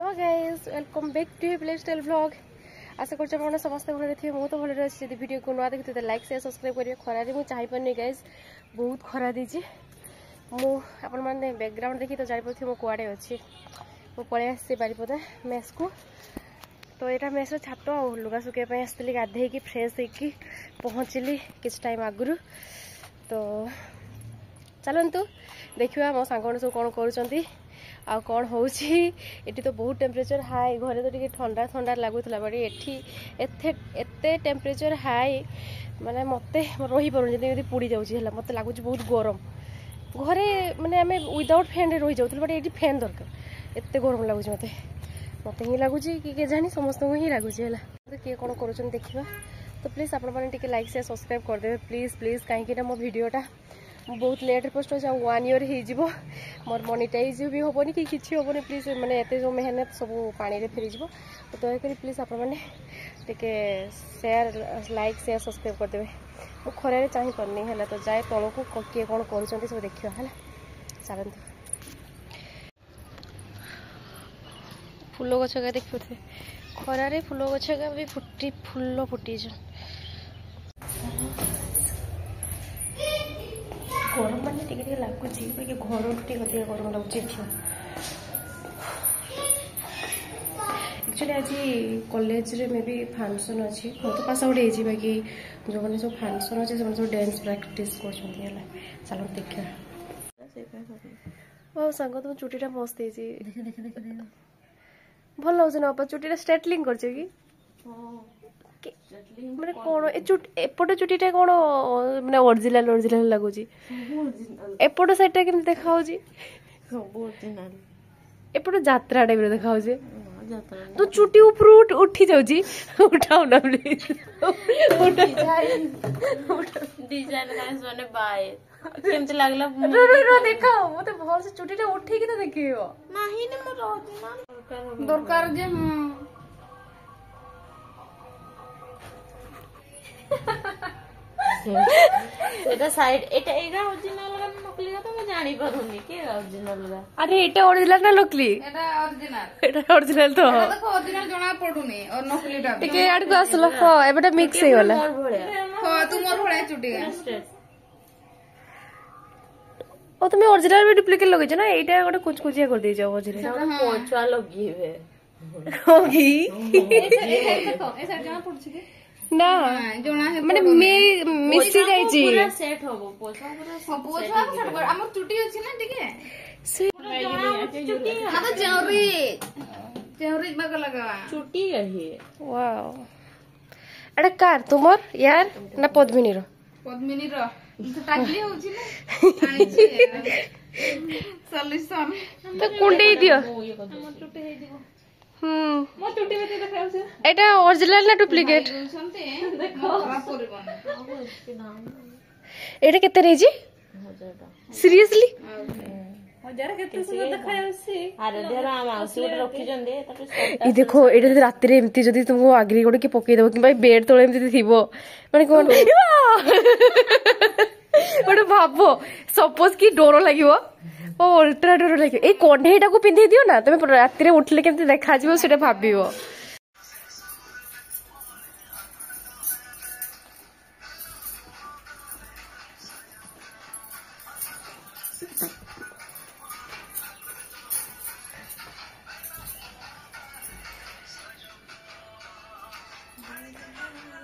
Hello guys welcome back to lifestyle vlog. आशा कर समस्त भले थे मुझे तो भले अच्छी जब वीडियो को नुआ देखते तो लाइक शेयर सब्सक्राइब करेंगे। खरारे मुझे चाहिए गाइस बहुत खरा देती मुझे बैकग्राउंड देखी तो जापर मो कुआड़े अच्छी मु पलि आसी बारिपदा मेस को। तो यहाँ मेस छात लुगा सुखाई आसती गाधे फ्रेश होगी पहुँचली किसी टाइम आगुरी। तो चलतु देखा मो सांग सब कौन कर आ कौन होची। एटी तो बहुत टेम्परेचर हाई घरे तो टे ठंडा ठंडा लगुला बट एते टेम्परेचर हाई माने मत रही पार जमी पोड़ी जाऊँगी मत लगुच बहुत गरम घरे माने आम विदाउट फैन रही जाऊँ बट ये फैन दरकार एत गरम लगुच मत मत ही लगुच कि जानी समस्त ही लगुच है किए कौन कर देखा। तो प्लीज आपण मैंने लाइक शेयर सब्सक्राइब करदे प्लीज प्लीज कहीं मो भिडटा बहुत लेट पोस्ट हो 1 ईयर हो मोर मोनिटाइज भी हेनी कि किसी हेनी प्लीज मैंने एत जो मेहनत सब पानी रे फेरीज। तो दयाकोरी प्लीज आप शेयर लाइक शेयर सब्सक्राइब करदे मु खरारे चाह पारनी है। तो जाए तौल को किए कौन कर सब देखा है चलते फूल गछ का देखुए खरारे फूल गछ का भी फूल फुटी गरम माने टिके लगुच घर टे गरम लगुच। एक्चुअली आज कॉलेज रे मे भी फंक्शन अच्छी मैं तो पास आउट हो बाकी जो मैंने सब फंक्शन अच्छे सब डांस प्रैक्टिस कर चलो देखा। ओ सांग तुम चुटीटा मस्त भल लगे ना चुटीटा स्ट्रेटलिंग कर माने कौन एपट चुटीटा कौन माने ओरिजिनल ओरिजिनल लगुच एपट साइडटा केमती देखा एपट जात्रा टाइप देखा तो चुटी ऊपर उठी जाऊँगी उठाऊ ना प्लीज केमती लागला देखा मत भल से चुटीटा उठेकी तो देखियो नाही ने मोर दरकार जे सेटा साइड एटा एटा ओरिजिनल का नकली का तो मैं जानि पारुनी के ओरिजिनल का। अरे एटा ओरिजिनल ना नकली एटा ओरिजिनल तो देखो ओरिजिनल जणा पडुनी और नकलीटा टिके आड को आसलो हां एबेटा मिक्स हे वाला हां तू मोर भळा चुटी ओ तुम ओरिजिनल भी डुप्लीकेट लगे छ ना एटा गोटे कुचकुचिया कर दे जाओ मझरे पोछवा लगिवे होगी ए साइड जणा पडछि के ना माने मिसी जाई छी पूरा सेट होबो पोछवा सेट कर हमर चुटी अछि ना टिके से चुटी ना तो जेवरी बग लगा चुटी रही वाओ एटा कार तुमर यार ना पद्मिनी रो तो टाकली होछि ना आनी छी सॉल्यूशन तो कुंडे दियो हमर चुटी हे दिबो मो चुटी में देखाउ से एटा ओरिजिनल ना डुप्लीकेट देखो खराब करबन एटा केते रे जी 1000 सीरियसली 1000 केते सुंदर देखाउ से अरे देरा माउसी उठ रखी जंदे ई देखो एटा रात रे एमती जदी तुमको आगरी गोडे के पकई देबो कि भाई बेड तळे एमती थिबो माने कोन ओटे भाबो सपोज की डोरो लागिवो ओ अल्ट्रा डर लगे ए कढ़ेटा को पिंधे दियो ना तुम रात उठले केमती देखा जीवो सेटा भाबिवो।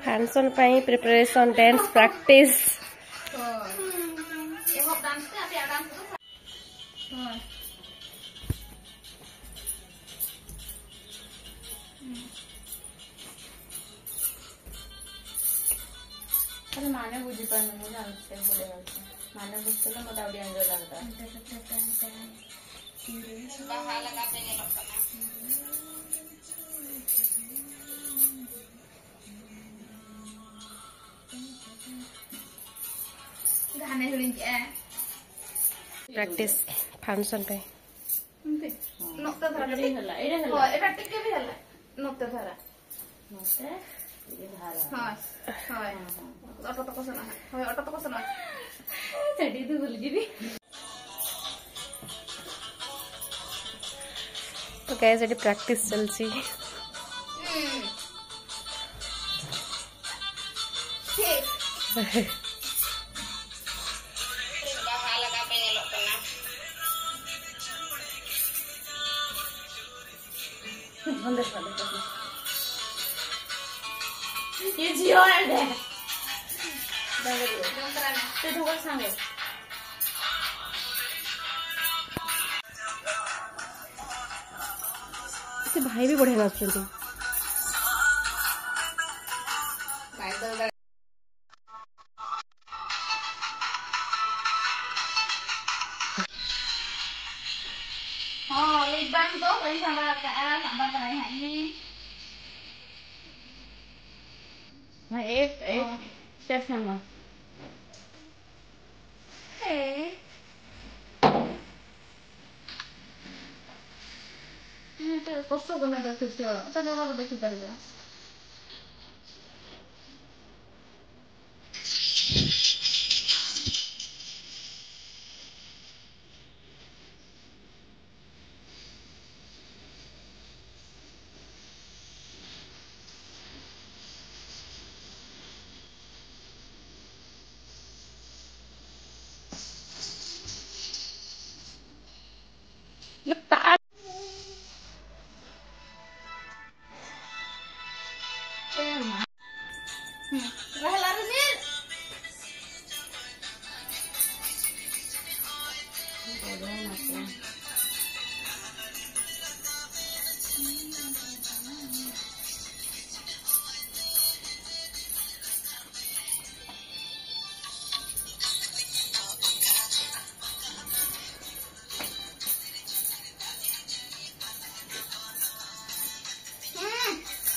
फंक्शन पाई प्रिपरेशन डांस प्रैक्टिस अरे माने बुझी पाने मुझे जानते हैं बोले माने बुझते ना मत आउडिया एंजॉय लगता बाहर लगाते हैं लोग ना गाने सुनिए प्रैक्टिस फंक्शन पे नोक्ता धरा रे हला एटा टिके भी हला नोक्ता धरा नोक्ता ये धारा हां हां ऑटो तो कसना हां ऑटो तो कसना चढ़ी तो भूल गई तो गाइस एटी प्रैक्टिस चलची ये जियो है दे ते ढोल सांगे से भाई भी बढ़िया नाचुंती हां एक बार तो कोई सांबा कराई है हां एक चेक सांगा कसो कोना देखिस तो जगह देखि परबे रहला रे नील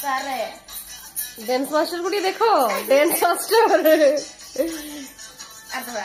सारे डांस मास्टर को देखो डांस मास्टर अथवा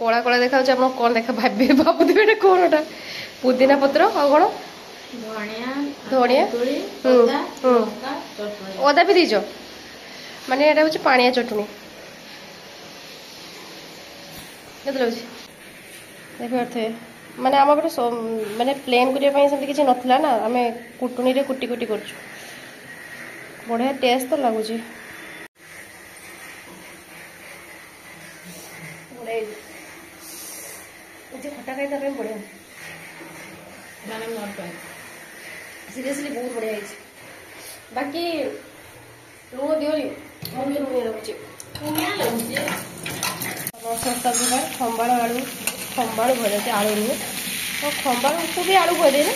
कला कला देखा आप कौन देखा भावे भावुवे एटा कौन एटा पुदीना पत्र आ कौन धनिया अदा भी दीज माने एटा हूँ पानिया चटनी देखिए माने आम गोटे माने प्लेन करने से किसी नाला ना आम कुटुनी रे कुटी कुटी कर बढ़िया टेस्ट तो लगुच खटा खाई बढ़िया सीरियसली बहुत बढ़िया है बाकी लुण दियोनी मम्मी लुण लगुच खंबाड़ आलू खंबाड़ भजा से आलू नुहे तो खंबाड़ को भी आलू भजे ना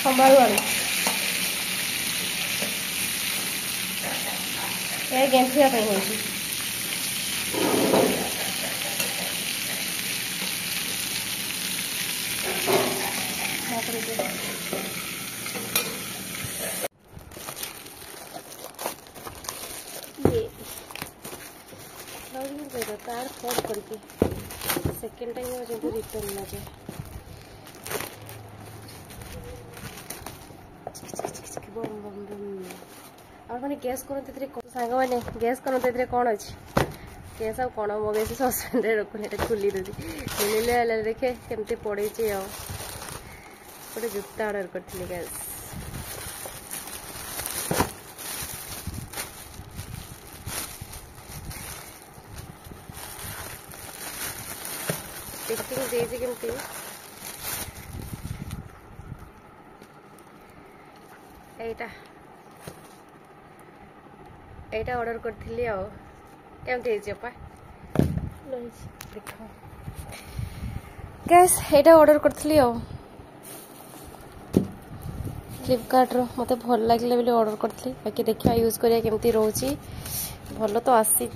खंबाड़ू आलू ये गेंठिया हो तार फोन करके सेकेंड टाइम जो रिटर्न ना जाए मैंने गैस करते सांग मैंने गैस करते कौन अच्छे गैस आ कौन मगे सस्पेंड रखुनी खुली दूसरी देखे केमती पड़े गोटे जूता ऑर्डर करी गैस केमती एटा ऑर्डर करी केमती देख गैस एटा ऑर्डर करी फ्लिपकार्ट रो मते भल लगे ऑर्डर करी बाकी देखिए यूज करिया केमती रोची भल तो आसी